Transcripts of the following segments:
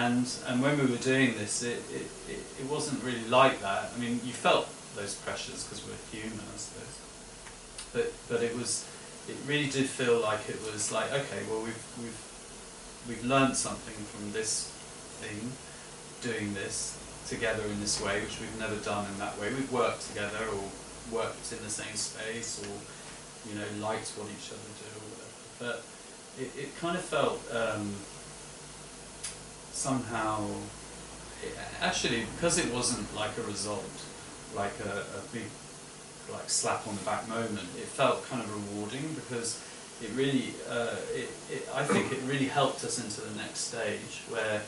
And when we were doing this, it wasn't really like that. I mean, you felt those pressures because we're human, I suppose. But it really did feel like it was like, okay, well we've learned something from this thing, doing this together in this way, which we've never done in that way. We've worked together or worked in the same space, or liked what each other do or whatever. But it kind of felt somehow, actually, because it wasn't like a result, like a big slap on the back moment, it felt kind of rewarding, because it really, I think it really helped us into the next stage, where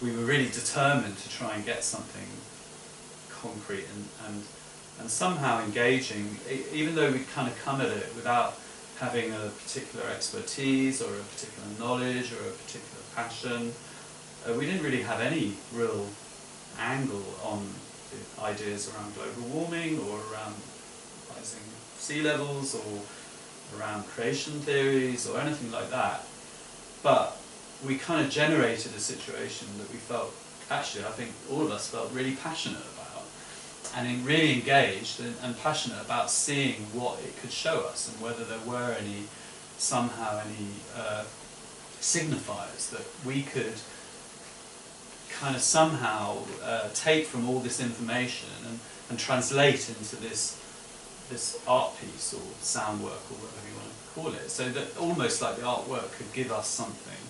we were really determined to try and get something concrete and somehow engaging, even though we'd kind of come at it without having a particular expertise or a particular knowledge or a particular passion. We didn't really have any real angle on the ideas around global warming or around rising sea levels or around creation theories or anything like that. But we kind of generated a situation that we felt, actually I think all of us felt really passionate about, and really engaged and passionate about seeing what it could show us and whether there were any signifiers that we could kind of somehow take from all this information and translate into this art piece or sound work or whatever you want to call it, so that almost like the artwork could give us something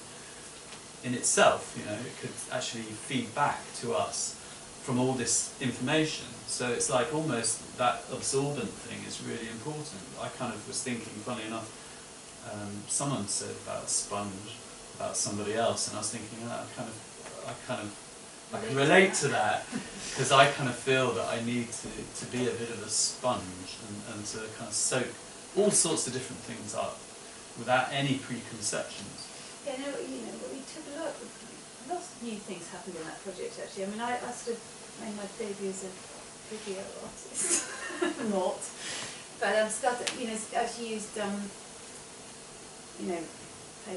in itself, it could actually feed back to us from all this information. So it's like almost that absorbent thing is really important. I kind of was thinking, funny enough, someone said about a sponge, about somebody else, and I was thinking, I can relate to that, because I kind of feel that I need to be a bit of a sponge and to kind of soak all sorts of different things up without any preconceptions. Yeah, we took a lot of new things happened in that project actually. I mean, I sort of made my debut as a video artist, not, but I started, actually used, played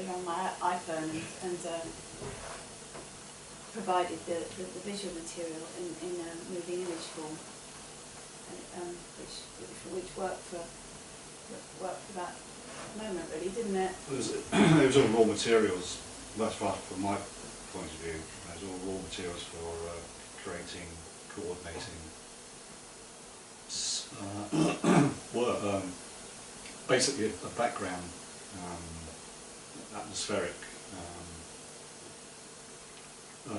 around my iPhone and provided the visual material in a moving image form, which worked for that moment, really, didn't it? It was all raw materials. That's right from my point of view. It was all raw materials for creating, coordinating work. Basically, a background, atmospheric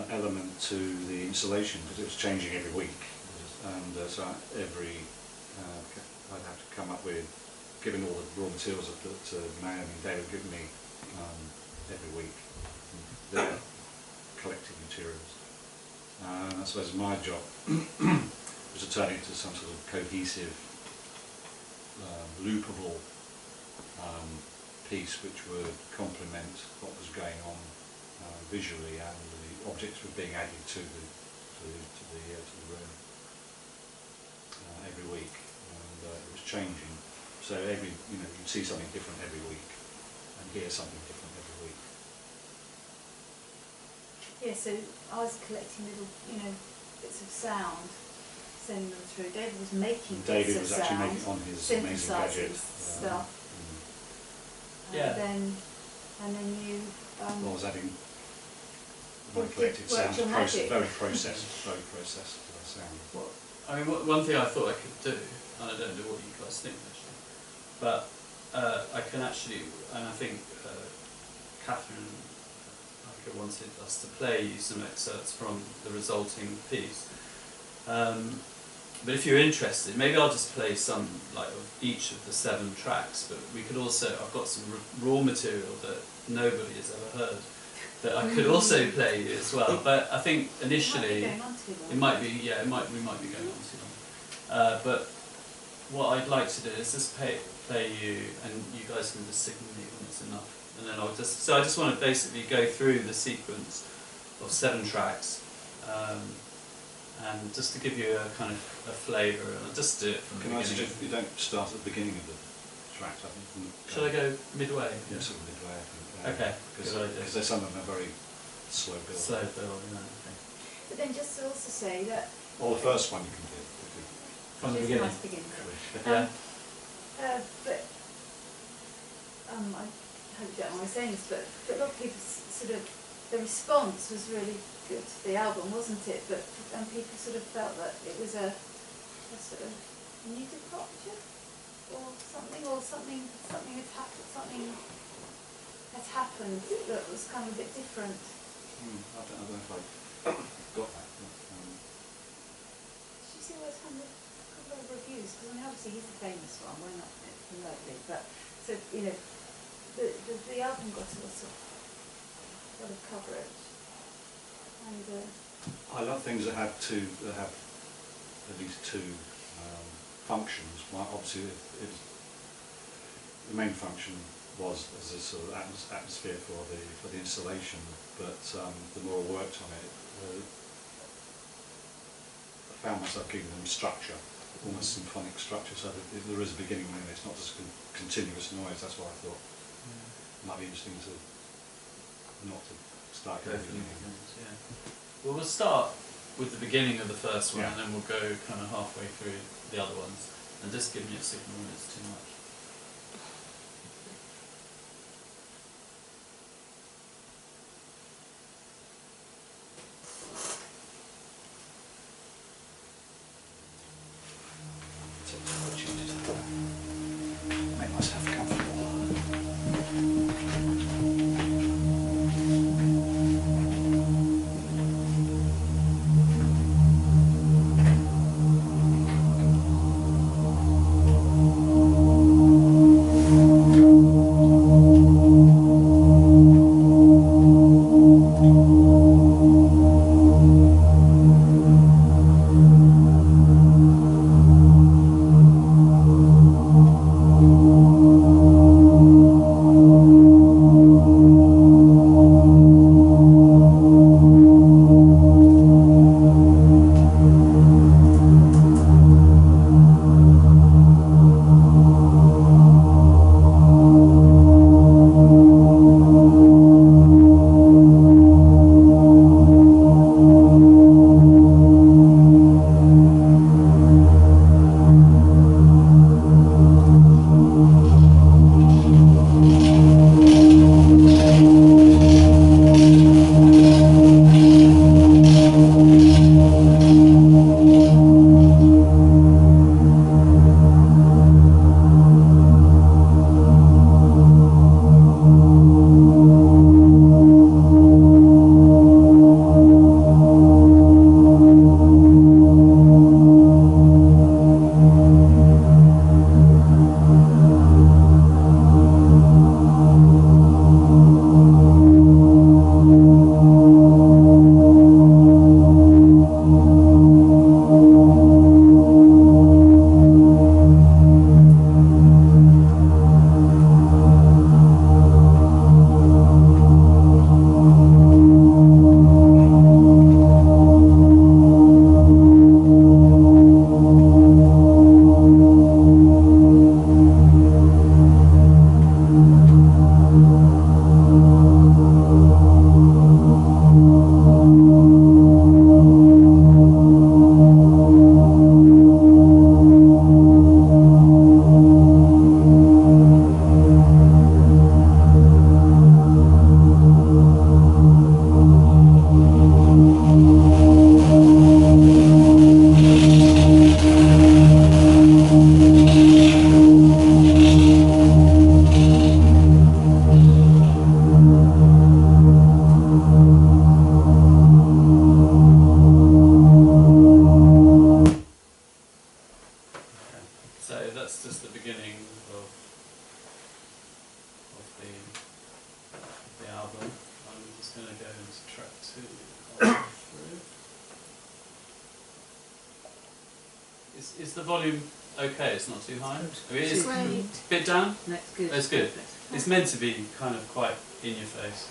element to the installation, because it was changing every week, and so I'd have to come up with, given all the raw materials that Naomi and David give me every week, their collected materials. And I suppose my job was to turn it into some sort of cohesive, loopable piece which would complement what was going on visually, and the objects were being added to the room every week, and it was changing. So you'd see something different every week, and hear something different every week. Yeah, so I was collecting little, bits of sound, sending them through. David was making David bits was of actually sound, making on his amazing gadget stuff. Yeah. And then you. I was adding my collected sounds, very processed sound. Well, I mean, one thing I thought I could do, and I don't know what you guys think actually, but I can actually, and I think Catherine Eiko wanted us to play you some excerpts from the resulting piece. But if you're interested, maybe I'll just play some of each of the 7 tracks. But we could also, I've got some raw material that nobody has ever heard that I could also play you as well. But I think initially we might be going on too long. But what I'd like to do is just play you, and you guys can just signal me when it's enough. And then I just want to basically go through the sequence of 7 tracks. And just to give you a kind of a flavour, and I'll just do it from the beginning. Can I suggest you don't start at the beginning of the track? I think. Shall I go midway? Yeah, sort of midway, I think. Okay. Because some of them are very slow build. Slow build, yeah. Okay. But then just to also say that Or the first one you can do. From the it's a beginning. nice beginning. Yeah. But I hope you don't mind me saying this, but a lot of people sort of, the response was really good to the album, wasn't it? But people sort of felt that it was a sort of new departure, or something had happened that was kind of a bit different. I don't know if I got that. Did you see where it's kind of a couple of reviews? Because I mean, obviously he's the famous one, we're not remotely, but so you know, the album got a lot of coverage, and I love things that have at least two functions. Well, obviously, the main function was as a sort of atmosphere for the installation, but the more I worked on it, I found myself giving them structure, almost symphonic structure, so that there is a beginning and it's not just continuous noise. That's why I thought it might be interesting to not to start Go going from the from beginning, yeah. Well, we'll start with the beginning of the first one, Yeah. and then we'll go kind of halfway through the other ones, and just give me a signal when it's too much. make myself comfortable. Is the volume okay? It's not too high? I mean, it's Great. a bit down? That's good. That's good. It's meant to be kind of quite in your face.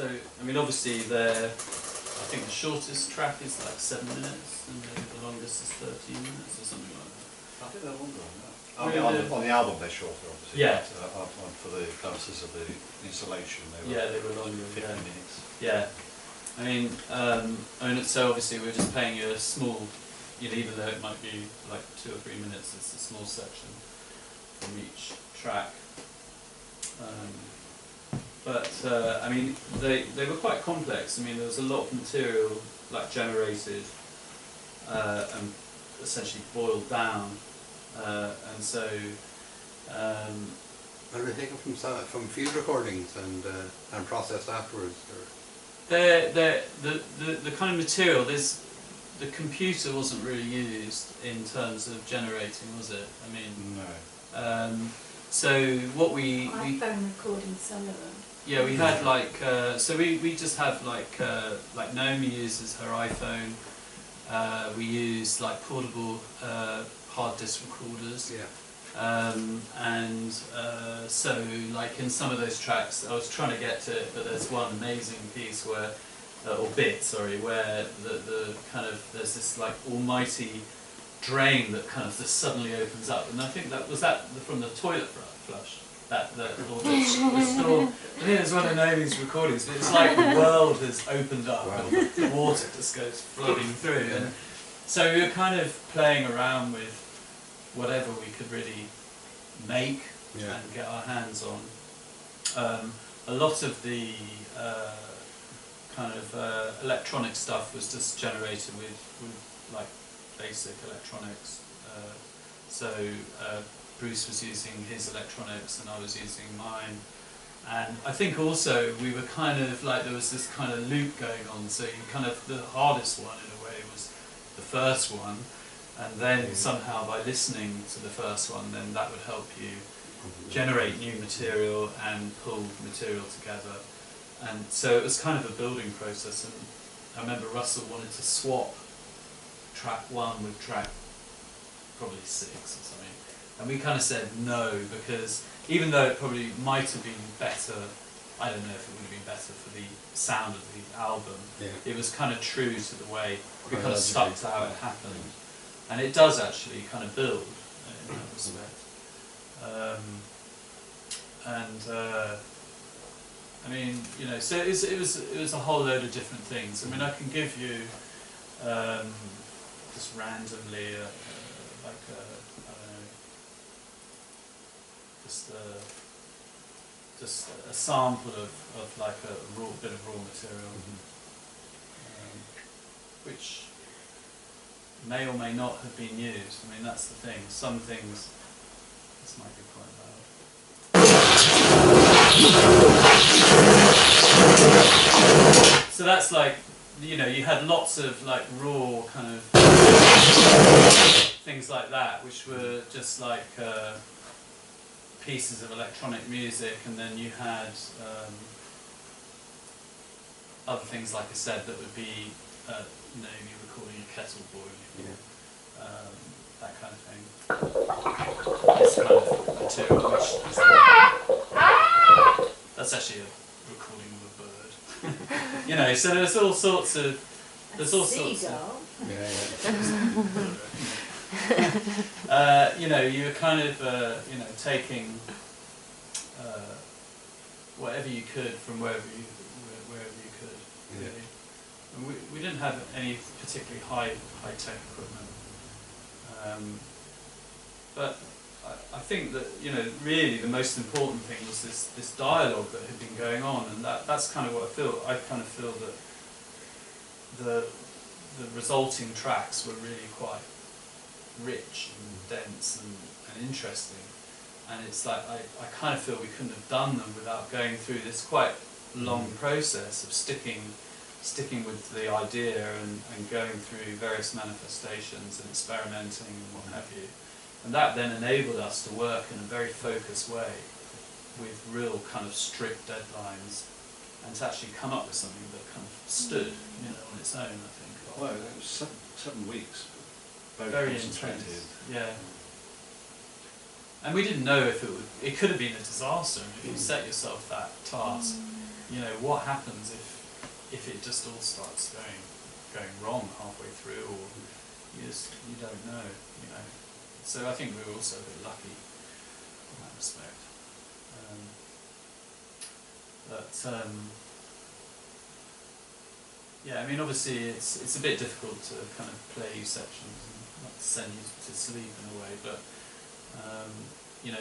So, I mean, obviously I think the shortest track is like 7 minutes, and maybe the longest is 13 minutes or something like that. I think they're longer than that. I mean, on the album they're shorter, obviously. Yeah. But, for the purposes of the installation, they were longer. 50 minutes. Yeah. I mean, so obviously we're just playing you a small, even though it might be like 2 or 3 minutes, it's a small section from each track. I mean, they were quite complex. I mean, there was a lot of material like generated and essentially boiled down, and so. Are they taken from field recordings and processed afterwards? Or? The kind of material, the computer wasn't really used in terms of generating, was it? I mean, no. So what iPhone recording some of them. Yeah, we had like so we just have like Naomi uses her iPhone. We use like portable hard disk recorders. Yeah. So like in some of those tracks, I was trying to get to it, but there's one amazing piece where, where the kind of there's this like almighty drain that kind of just suddenly opens up, and I think that was from the toilet flush. I think it's one of Naomi's recordings, but it's like the world has opened up and the water just goes flooding through, and so we were kind of playing around with whatever we could really make and get our hands on. A lot of the kind of electronic stuff was just generated with like basic electronics. Bruce was using his electronics and I was using mine. And I think also we were kind of like, there was this kind of loop going on, so you kind of, the hardest one in a way was the first one, and then somehow by listening to the first one, then that would help you generate new material and pull material together. And so it was kind of a building process, and I remember Russell wanted to swap track 1 with track probably 6 or something. And we kind of said no, because even though it probably might have been better, I don't know if it would have been better for the sound of the album, it was kind of true to the way we kind of stuck to how it happened. And it does actually kind of build in that respect. I mean, so it was a whole load of different things. I mean, I can give you just randomly I don't know, just a sample of like a bit of raw material, which may or may not have been used. I mean, that's the thing. Some things, this might be quite loud. So that's like, you had lots of like raw kind of things like that, which were just like pieces of electronic music, and then you had other things, like I said, that would be maybe recording a kettle boiling, that kind of thing. This kind of material, which is that's actually a recording of a bird. So there's all sorts of you're kind of taking whatever you could from wherever you could. Really. And we didn't have any particularly high tech equipment, but I think that really the most important thing was this dialogue that had been going on, and that's kind of what I feel. I kind of feel that the resulting tracks were really quite rich and dense and interesting, and it's like I kind of feel we couldn't have done them without going through this quite long process of sticking with the idea and going through various manifestations and experimenting and what have you, and that then enabled us to work in a very focused way with real kind of strict deadlines, and to actually come up with something that kind of stood on its own, I think. Well, it was 7 weeks. Very intense, yeah. And we didn't know if it could have been a disaster if you set yourself that task. you know, what happens if it just all starts going wrong halfway through, or you don't know, you know. So I think we were also a bit lucky in that respect. Yeah, I mean, obviously it's a bit difficult to kind of play sections and not send you to sleep in a way, but you know,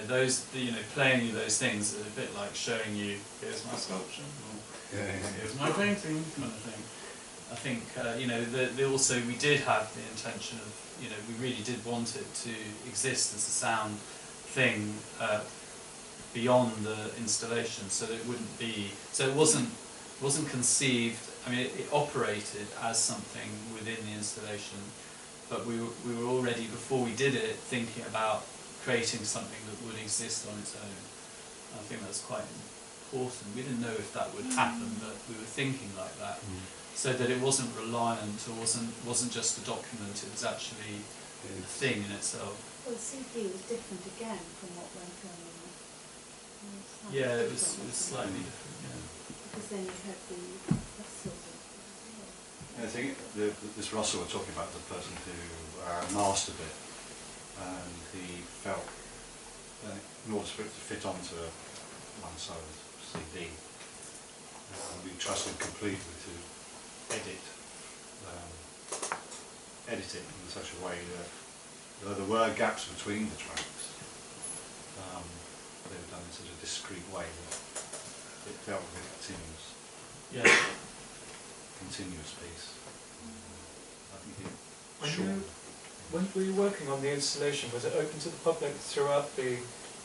playing you those things are a bit like showing you, here's my sculpture, or here's my painting, kind of thing. I think you know, also we did have the intention of, you know, we really did want it to exist as a sound thing beyond the installation, so that it wouldn't be, so it wasn't conceived. I mean, it operated as something within the installation, but we were already, before we did it, thinking about creating something that would exist on its own. I think that's quite important. We didn't know if that would happen, but we were thinking like that, so that it wasn't reliant, or wasn't just a document. It was actually a thing in itself. Well, the CD was different again from what went on. Yeah, it was slightly different. Yeah. Because then you had the Russell. I think this Russell we're talking about, the person who mastered it, and he felt in order for it to fit onto one side of the CD, we trusted completely to edit it in such a way that though there were gaps between the tracks, they were done in such a discreet way that it felt a bit continuous. Yeah. Continuous piece. I think When were you working on the installation? Was it open to the public throughout the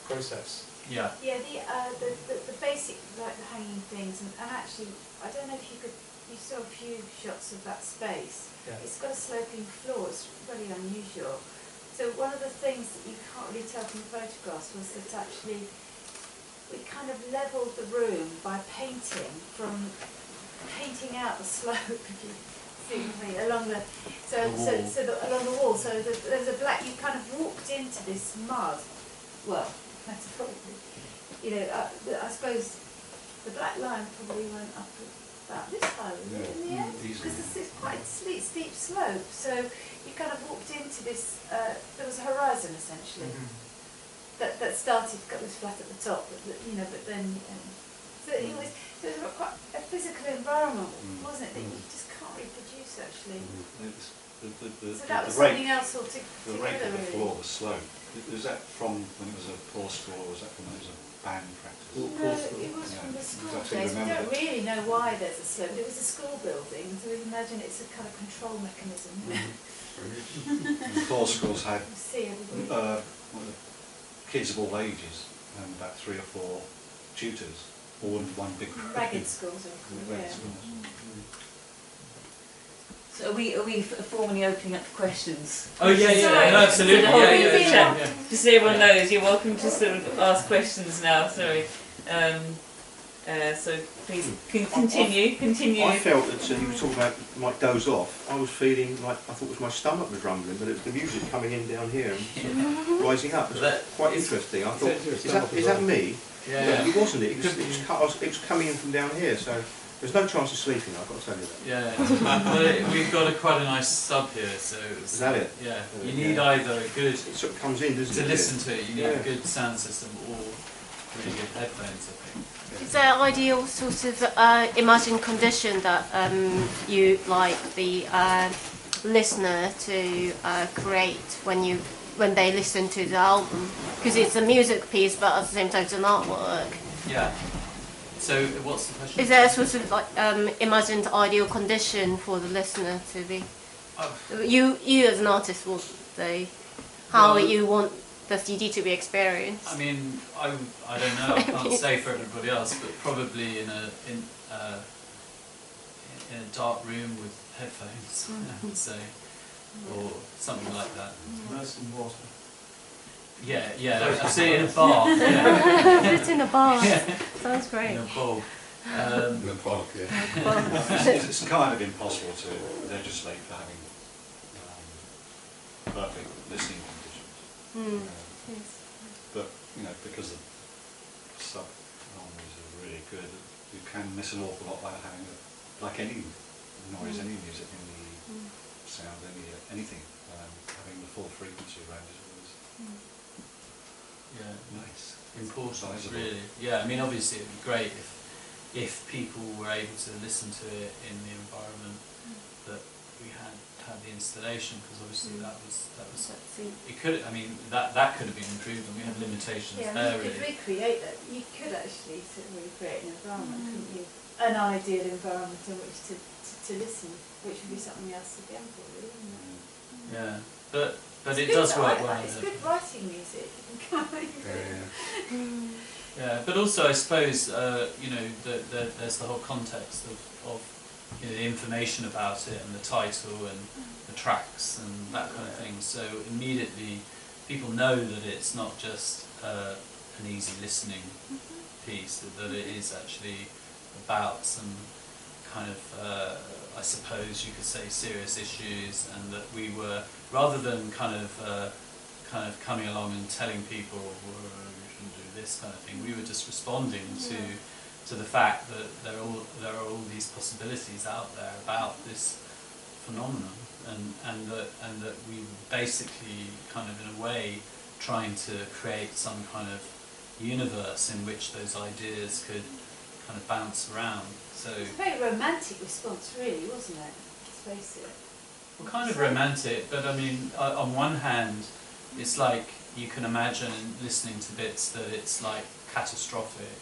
process? Yeah. Yeah, the basic, like the hanging things, and actually, I don't know if you saw a few shots of that space. Yeah. It's got a sloping floor. It's really unusual. So one of the things that you can't really tell from the photographs was that actually we kind of levelled the room by painting out the slope, if you see what I mean, along the along the wall. So there was a black. You kind of walked into this mud. Well, metaphorically, you know. I suppose the black line probably went up about this high, wasn't it, in the end? Because it's quite a steep slope. So you kind of walked into this. There was a horizon essentially that started, got this flat at the top, but you know, but then. So it was quite a physical environment, wasn't it, that you just can't reproduce actually. So that was something else altogether. The rate of the floor, the slope, was that from when it was a course floor, or was that from when it was a band practice? No, it was from the school days. We don't really know why there's a slope. It was a school building, so we imagine it's a kind of control mechanism. The core schools had kids of all ages, and about 3 or 4 tutors, all in one big ragged schools. So are we formally opening up for questions? Oh yeah, no, absolutely. Yeah. Just so everyone knows, you're welcome to sort of ask questions now. Sorry. So please continue. I felt that he was talking about might doze off. I was feeling like I thought it was my stomach was rumbling, but it was the music coming in down here and rising up. It was quite interesting. I thought, is that me? Yeah. It wasn't. It was coming in from down here. So there's no chance of sleeping. I've got to tell you that. Yeah. Well, we've got quite a nice sub here, so. Is that it? Yeah. You need either a good. It sort of comes in, doesn't it? To listen to it, you need a good sound system or really good headphones, I think. Is there an ideal sort of imagined condition that you like the listener to create when they listen to the album? Because it's a music piece, but at the same time it's an artwork. Yeah. So what's the question? Is there a sort of like imagined ideal condition for the listener to be? You as an artist will say how you want the CD to be experienced. I mean, I don't know. I can't say for everybody else, but probably in a dark room with headphones, I would say, or something like that. Immersed in water. Yeah. I see it in a bar. It's in a bar. Yeah. Sounds great. In a bowl. In a park, It's kind of impossible to legislate for having perfect listening conditions. Yes. But you know, because the sub harmonies are really good, you can miss an awful lot by having, like any noise, any music, any sound, anything, having the full frequency around it is nice. Important, Sizable. really. Yeah, I mean, obviously it would be great if people were able to listen to it in the environment that we had the installation, because obviously that was it could, I mean, that could have been improved, and we had limitations there. You really. could recreate that. You could actually sort of recreate an environment, couldn't you? An ideal environment in which to listen, which would be something else again for you, wouldn't it? Yeah, but it Good does work write- well. It's good writing music. Yeah, but also I suppose you know there's the whole context of you know, the information about it and the title and the tracks and that kind of thing. So immediately people know that it's not just an easy listening piece, that it is actually about some kind of I suppose you could say serious issues, and that we were, rather than kind of coming along and telling people you shouldn't do this kind of thing, we were just responding to the fact that there are all these possibilities out there about this phenomenon, and that we were basically kind of in a way trying to create some kind of universe in which those ideas could kind of bounce around. So it's a very romantic response, really, wasn't it? Let's face it. well, kind of romantic, but I mean, on one hand, it's like you can imagine listening to bits that it's like catastrophic,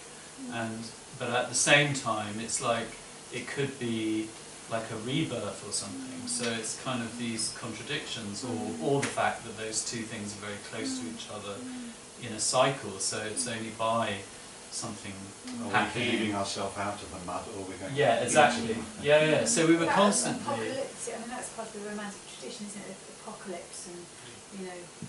but at the same time, it's like it could be like a rebirth or something. So it's kind of these contradictions, or the fact that those two things are very close to each other in a cycle. So it's only by something happening. Leaving ourselves out of the mud, or we're going. Yeah, exactly. Yeah. So we were That constantly. apocalypse. I mean, that's part of the romantic tradition, isn't it? Apocalypse and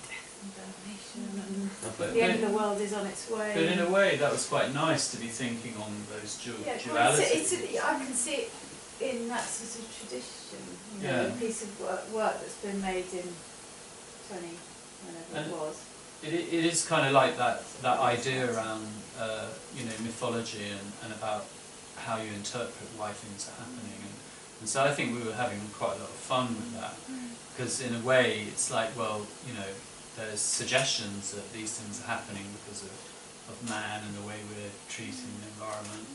death and damnation, and the end of the world is on its way. But in a way, that was quite nice to be thinking on those dualities. Well, I can see it in that sort of tradition. A piece of work that's been made in whenever it was. It is kind of like that idea around mythology and about how you interpret why things are happening, and so I think we were having quite a lot of fun with that, because in a way it's like, well, there's suggestions that these things are happening because of man and the way we're treating the environment,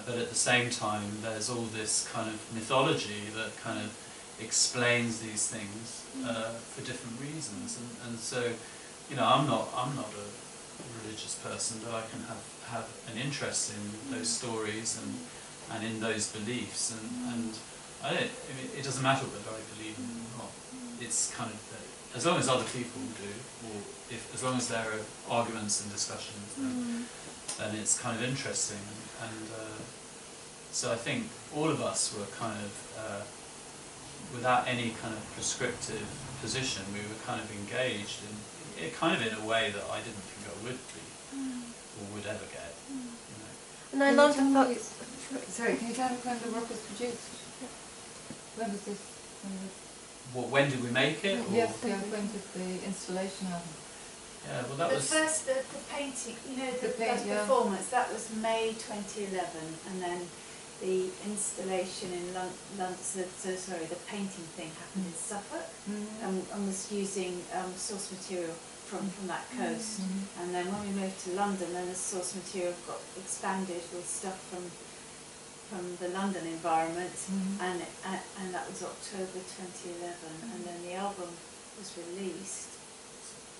but at the same time there's all this kind of mythology that kind of explains these things for different reasons, and so. I'm not a religious person, but I can have an interest in those stories and in those beliefs, and it doesn't matter whether I believe in them or not. It's kind of as long as other people do, or as long as there are arguments and discussions, then it's kind of interesting, and so I think all of us were kind of without any kind of prescriptive position, we were kind of engaged in. Kind of in a way that I didn't think I would be, or would ever get. And I love the fact. Sorry, can you tell me when the work was produced? When was this? When did we make it? Yes, when did the installation happen? Yeah, well that was... the painting, the first performance, that was May 2011, and then the installation in London, the painting thing happened in Suffolk, and was using source material from that coast. And then when we moved to London, then the source material got expanded with stuff from the London environment, and that was October 2011. And then the album was released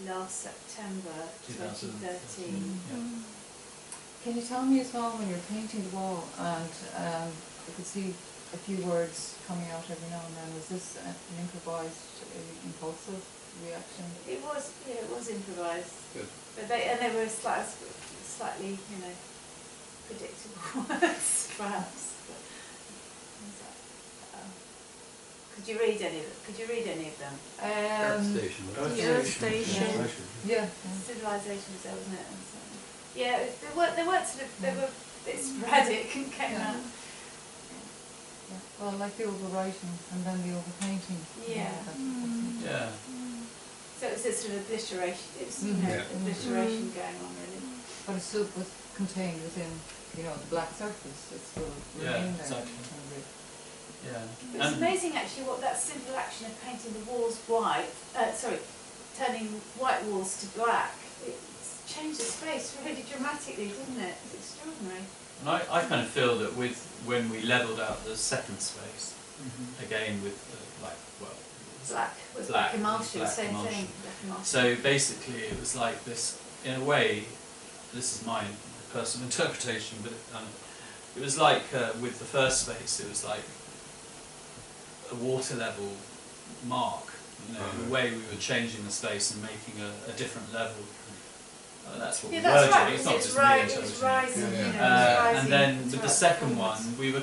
last September 2013. Can you tell me as well, when you're painting the wall and I could see a few words coming out every now and then, was this an improvised, impulsive reaction? It was improvised. Good. But they were slightly, predictable words, perhaps. But, could you read any of them? Earth Station. Earth Station. Yeah. Civilization was there, wasn't it? Yeah, they weren't sort of, they were a bit sporadic and came out. Yeah. Well, like the overwriting and then the overpainting. Yeah. Yeah. So it was this sort of obliteration, obliteration going on, really. But it still was contained within, you know, the black surface. It's still remain there. Exactly. Yeah. It's amazing actually what that simple action of painting the walls white, turning white walls to black, it's changed the space really dramatically, didn't it? It's extraordinary. And I kind of feel that when we levelled out the second space, again with Black was black emulsion, black same emulsion. thing. Black emulsion. So basically it was like this, in a way, this is my personal interpretation, but it was like with the first space, it was like a water level mark, you know, the way we were changing the space and making a different level. That's what we were doing, it's not just me interpreting it. Rising, and then with the second one, we were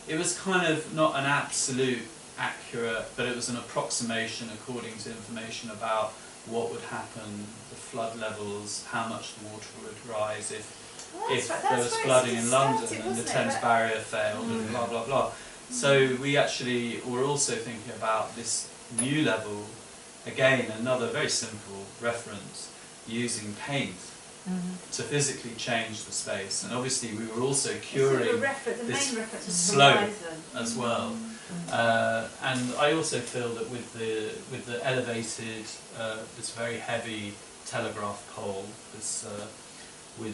it was kind of not an absolute accurate, but it was an approximation according to information about what would happen, the flood levels, how much the water would rise if there was flooding in London and the Thames Barrier failed and blah blah blah. So we actually were also thinking about this new level, again another very simple reference, using paint to physically change the space, and obviously we were also curing this slope as well. And I also feel that with the elevated, this very heavy telegraph pole, we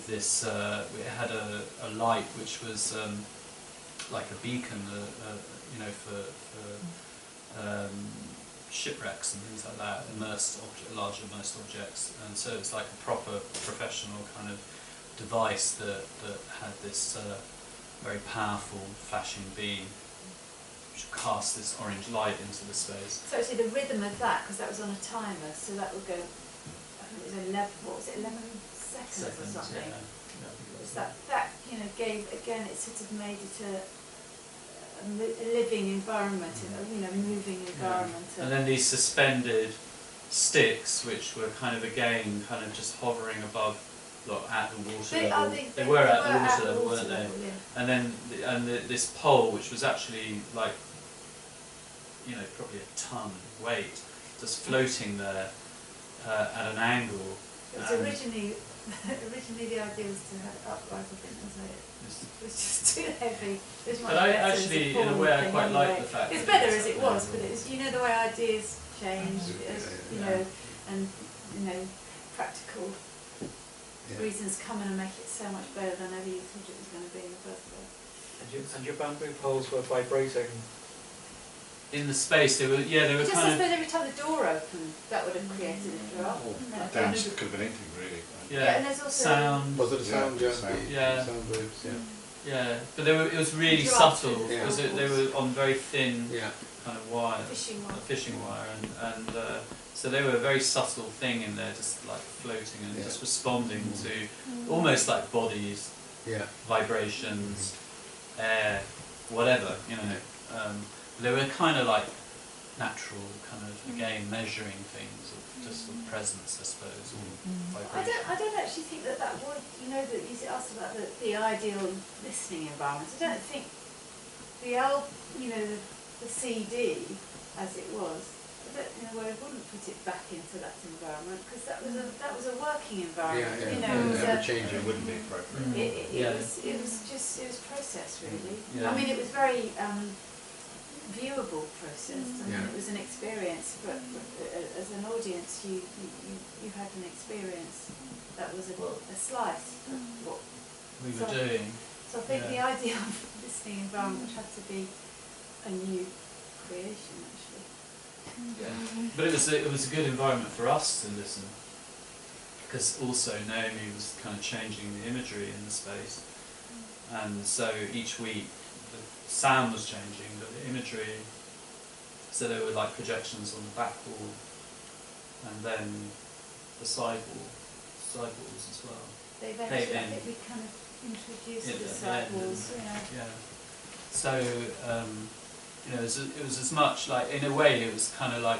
had a light which was like a beacon, you know, for shipwrecks and things like that, large immersed objects, and so it's like a proper professional kind of device that had this very powerful flashing beam which cast this orange light into the space. So actually the rhythm of that, because that was on a timer, so that would go, I think it was 11 seconds or something. Yeah. Was that you know, gave, again, it sort of made it a living environment, you know, moving environment. And then these suspended sticks, which were kind of again, kind of just hovering above, at the water level. They were at the water level, weren't they? Yeah. And then this pole, which was actually like, you know, probably a ton weight, just floating there at an angle. It was originally the idea was to have it upright, I think, wasn't it? It was just too heavy. But I actually, in a way, I quite like the fact it's that better as it was, but it was, you know, the way ideas change, you know, and you know, practical reasons come in and make it so much better than ever you thought it was going to be in the first place. And your bamboo poles were vibrating? In the space, they were just, kind I of... suppose every time the door opened, that would have created a drop. Dance, it could have been anything really. Yeah, and there's also sound. Was it a sound? Yeah. Sound waves, Yeah, but it was really subtle, Yeah. because they were on very thin kind of wire, fishing wire, and so they were a very subtle thing in there, just like floating and just responding to almost like bodies, vibrations, air, whatever, you know. They were kind of like natural, kind of again measuring things, of just of presence, I suppose, or vibration. I don't actually think that would, you know, that you asked about the ideal listening environment. I don't think the old, you know, the CD as it was, I don't, in a way, I wouldn't put it back into that environment, because that was a working environment. You know, it was never change, it wouldn't be appropriate. It was process really. I mean, it was very viewable process. I mean, it was an experience, but as an audience, you had an experience that was a slice of what we were doing. So I think the ideal listening environment would have to be a new creation, actually. Yeah. But it was a good environment for us to listen, because also Naomi was kind of changing the imagery in the space, and so each week the sound was changing, but the imagery, so there were like projections on the back wall, and then the sidewalls as well. They eventually, I think we kind of introduced the sidewalls, Yeah. So, you know, it was as much like, in a way, it was kind of like